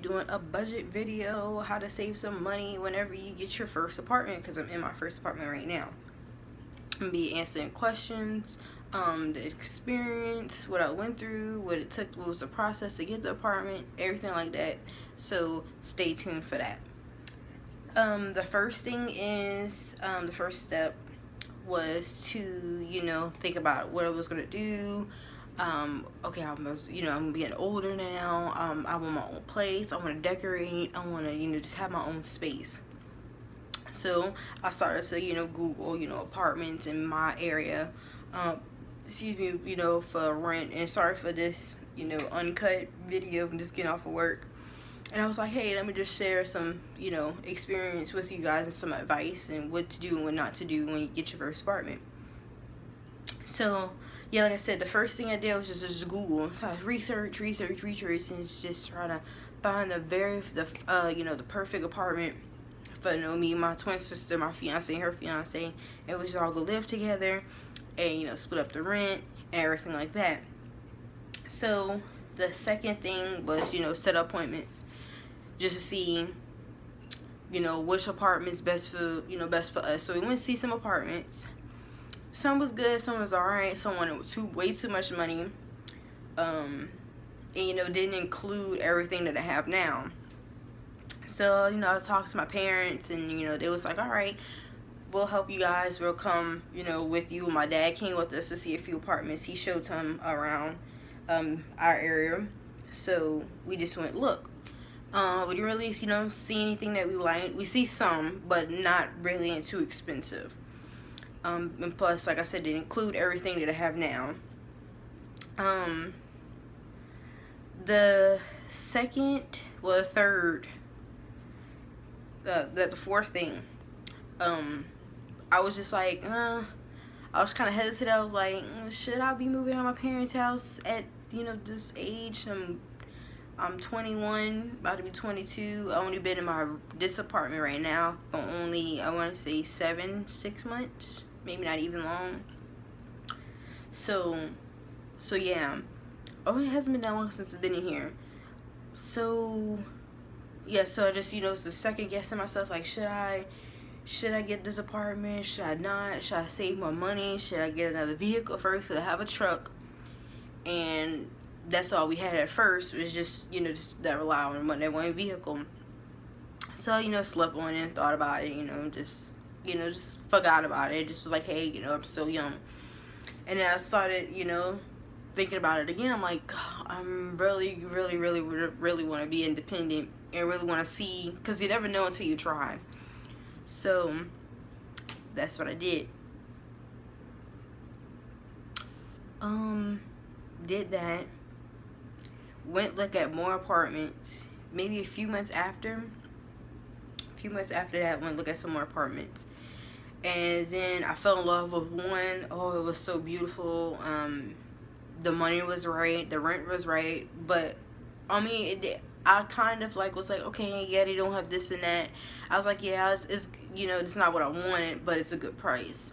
doing a budget video, how to save some money whenever you get your first apartment, because I'm in my first apartment right now. I'm be answering questions, the experience, what I went through, what it took, what was the process to get the apartment, everything like that. So stay tuned for that. The first thing is, the first step was to, think about what I was gonna do. Okay, I'm getting older now. I want my own place. I want to decorate. I want to, just have my own space. So I started to, Google, apartments in my area. Excuse me, for rent. And sorry for this, uncut video. I'm just getting off of work. And I was like, hey, let me just share some, experience with you guys and some advice and what to do and what not to do when you get your first apartment. So, yeah, like I said, the first thing I did was just Google. So I research, and it's just trying to find the perfect apartment for me, my twin sister, my fiance, and her fiance, and we just all go live together, and split up the rent and everything like that. So the second thing was set appointments, just to see which apartment's best for us. So we went to see some apartments. Some was good, some was alright, some wanted way too much money, and didn't include everything that I have now. So I talked to my parents, and they was like, alright, we'll help you guys, we'll come with you. My dad came with us to see a few apartments. He showed them around our area, so we just went look. We didn't really see anything that we liked. We see some, but not really too expensive. And plus, like I said, it include everything that I have now. The fourth thing, I was just like, I was kind of hesitant. I was like, should I be moving out of my parents' house at, this age? I'm 21, about to be 22. I only been in this apartment right now for only, I want to say 6 months, maybe not even long. So yeah. Oh, it hasn't been that long since I've been in here. So yeah, so I just was the second guessing myself, like, should I get this apartment? Should I not? Should I save my money? Should I get another vehicle first? Because I have a truck, and that's all we had at first, was just just that rely on that one vehicle. So slept on it, thought about it, just forgot about it. Just was like, hey, I'm still young. And then I started thinking about it again. I'm like, I'm really want to be independent and really want to see, because you never know until you try. So that's what I did. Did that. Went look at more apartments. Maybe a few months after that, went look at some more apartments. And then I fell in love with one. Oh, it was so beautiful. The money was right, the rent was right, but I mean, I kind of was like, okay, yeah, they don't have this and that. I was like, yeah, it's it's not what I wanted, but it's a good price.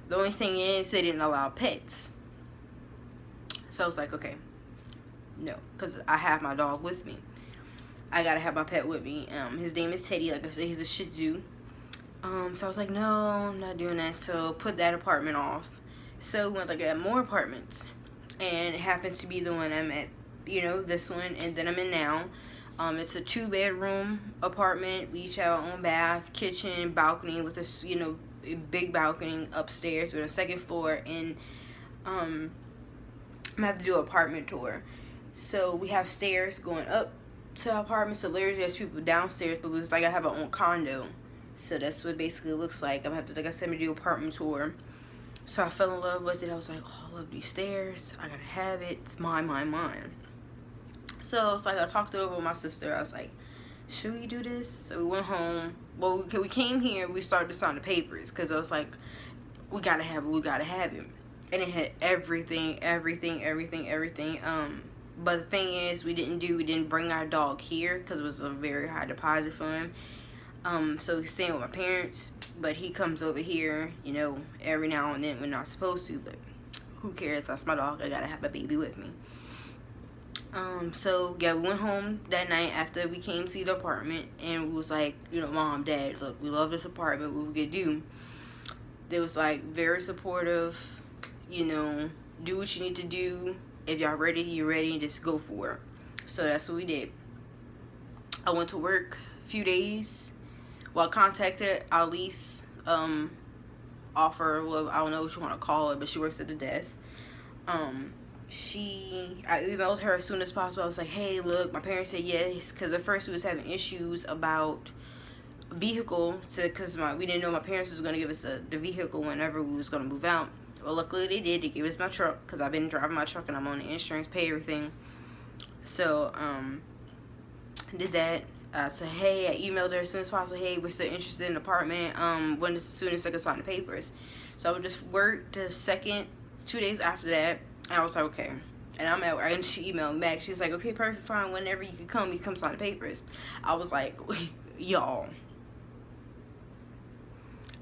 The only thing is, they didn't allow pets. So I was like, okay, no, because I have my dog with me. I gotta have my pet with me. His name is Teddy. Like I said, he's a Shih Tzu. So I was like, no, I'm not doing that. So put that apartment off. So we went at more apartments, and it happens to be the one I'm at, this one, and then I'm in now. It's a 2-bedroom apartment. We each have our own bath, kitchen, balcony with a a big balcony upstairs with a second floor, and I'm gonna have to do an apartment tour. So we have stairs going up to our apartment. So literally there's people downstairs, but it was like I have my own condo. So that's what it basically looks like. I'm gonna have to, like I said, do an apartment tour. So I fell in love with it. I was like, oh, I love these stairs. I gotta have it. It's mine. So it's like I talked it over with my sister. I was like, should we do this? So we went home. Well, we came here. We started to sign the papers, because I was like, we gotta have it. And it had everything. But the thing is, we didn't bring our dog here, because it was a very high deposit for him. So he's staying with my parents, but he comes over here, every now and then. We're not supposed to, but who cares? That's my dog. I gotta have a baby with me. So yeah, we went home that night after we came to see the apartment, and we was like, Mom, Dad, look, we love this apartment. What we could do? They was like very supportive. Do what you need to do. If y'all ready, you're ready, and just go for it. So that's what we did. I went to work a few days. Well, I contacted our lease offer. Well, I don't know what you want to call it, but she works at the desk. I emailed her as soon as possible. I was like, hey, look, my parents said yes, because at first we was having issues about vehicle, because we didn't know my parents was going to give us the vehicle whenever we was going to move out. Well, luckily they did. They gave us my truck, because I've been driving my truck and I'm on the insurance, pay everything. So did that. So hey, I emailed her as soon as possible. Hey, we're still interested in the apartment. When as soon as I can sign the papers. So I would just work the second 2 days after that, and I was like, okay. And I'm at work, and she emailed me back. She was like, okay, perfect, fine. Whenever you can come, sign the papers. I was like, y'all,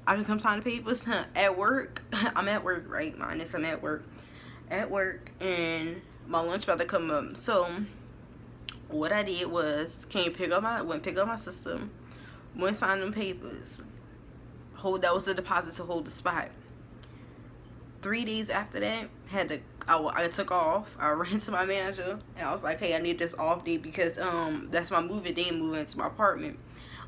I can come sign the papers at work. I'm at work, right? Minus I'm at work. And my lunch about to come up. So what I did was went pick up my system, went sign them papers. That was the deposit to hold the spot. 3 days after that, I took off. I ran to my manager and I was like, hey, I need this off day because that's my moving day, moving into my apartment.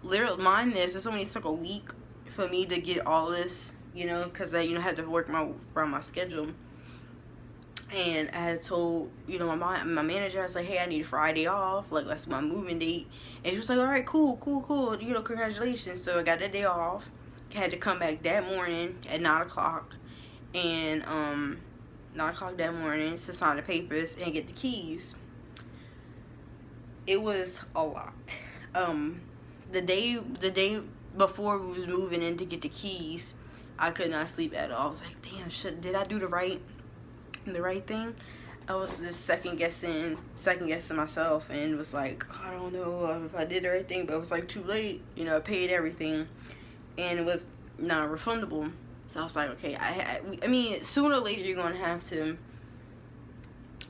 Literally, this only took a week for me to get all this, because I had to work around my schedule. And I had told, my manager, I was like, hey, I need Friday off. Like, that's my moving date. And she was like, all right, cool. Congratulations. So I got that day off. Had to come back that morning at 9 o'clock. And 9 o'clock that morning to sign the papers and get the keys. It was a lot. The day before we was moving in to get the keys, I could not sleep at all. I was like, damn, did I do the right thing? I was just second guessing myself, and was like, I don't know if I did the right thing, but it was like too late. I paid everything, and it was non-refundable. So I was like, okay, I mean, sooner or later you're gonna have to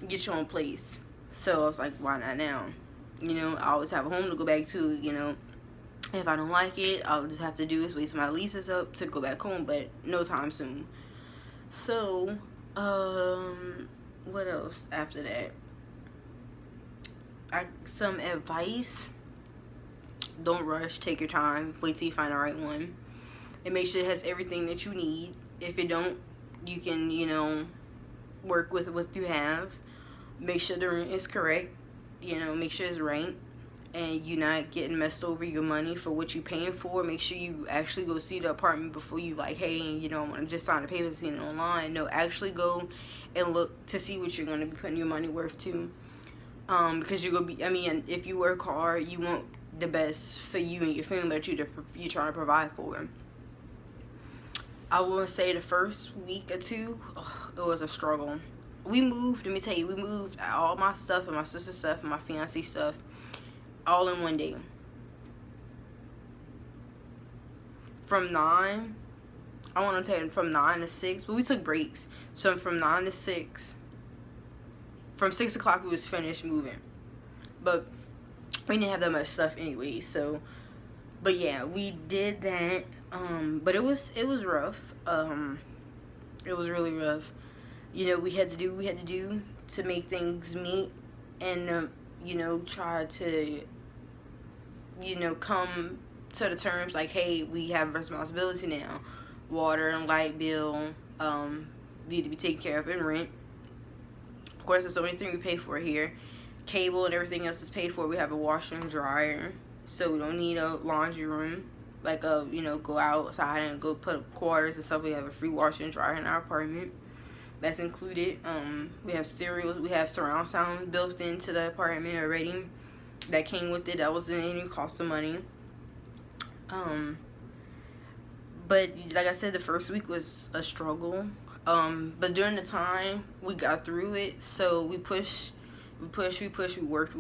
get your own place. So I was like, why not now? I always have a home to go back to. If I don't like it, I'll just have to do is wait till my lease is up to go back home, but no time soon. So what else after that? Some advice: don't rush, take your time, wait till you find the right one, and make sure it has everything that you need. If it don't, you can work with what you have. Make sure the rent is correct, make sure it's right, and you're not getting messed over your money for what you're paying for. Make sure you actually go see the apartment before you like, hey, I want to just sign the papers and see it online. No, actually go and look to see what you're going to be putting your money worth to. Because you're going to be, if you work hard, you want the best for you and your family that you're trying to provide for. I will say the first week or two, it was a struggle. We moved all my stuff and my sister's stuff and my fiancé stuff all in one day. From 9 to 6, but we took breaks. So from 9 to 6, from 6 o'clock we was finished moving. But we didn't have that much stuff anyway, so, but yeah, we did that. But it was rough. It was really rough. We had to do to make things meet, and try to come to the terms like, hey, we have responsibility now. Water and light bill need to be taken care of, and rent. Of course, there's only thing we pay for here. Cable and everything else is paid for. We have a washer and dryer, so we don't need a laundry room. Like go outside and go put up quarters and stuff. We have a free washer and dryer in our apartment. That's included. We have stereos. We have surround sound built into the apartment already. That came with it. That wasn't any cost of money. But like I said, the first week was a struggle. But during the time, we got through it. So we worked.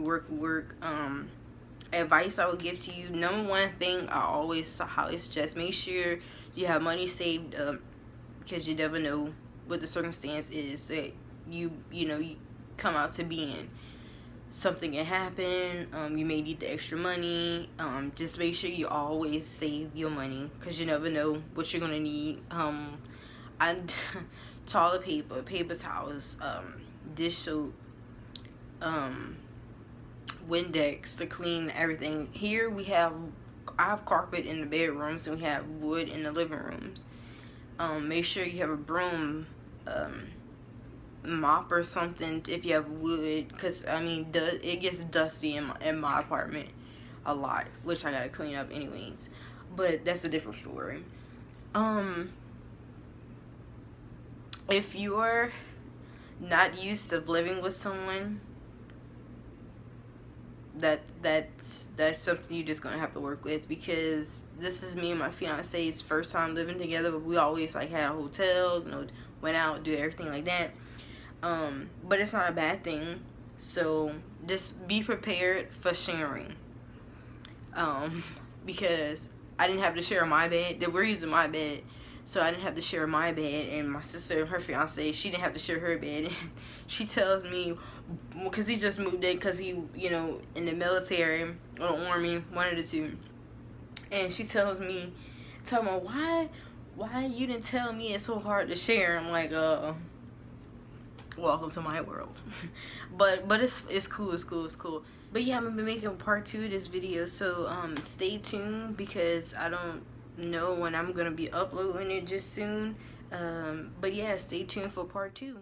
Advice I would give to you: number one thing I always highly suggest, make sure you have money saved up, because you never know what the circumstance is that you come out to be in. something can happen. You may need the extra money. Just make sure you always save your money, because you never know what you're gonna need. And toilet paper towels, dish soap, Windex to clean everything. Here I have carpet in the bedrooms, and we have wood in the living rooms. Make sure you have a broom, mop or something if you have wood, because I mean it gets dusty in my apartment a lot, which I gotta clean up anyways, but that's a different story. If you're not used to living with someone, that's something you're just gonna have to work with, because this is me and my fiance's first time living together, but we always like had a hotel, went out, do everything like that. But it's not a bad thing, so just be prepared for sharing. Because I didn't have to share my bed. They were using my bed, so I didn't have to share my bed. And my sister, her fiance, she didn't have to share her bed. And she tells me, because he just moved in, because he, in the military or the army, one of the two. And she tells me, why you didn't tell me it's so hard to share? I'm like, welcome to my world. but it's cool. But yeah, I'm gonna be making part 2 of this video, so stay tuned, because I don't know when I'm gonna be uploading it just soon. But yeah, stay tuned for part 2.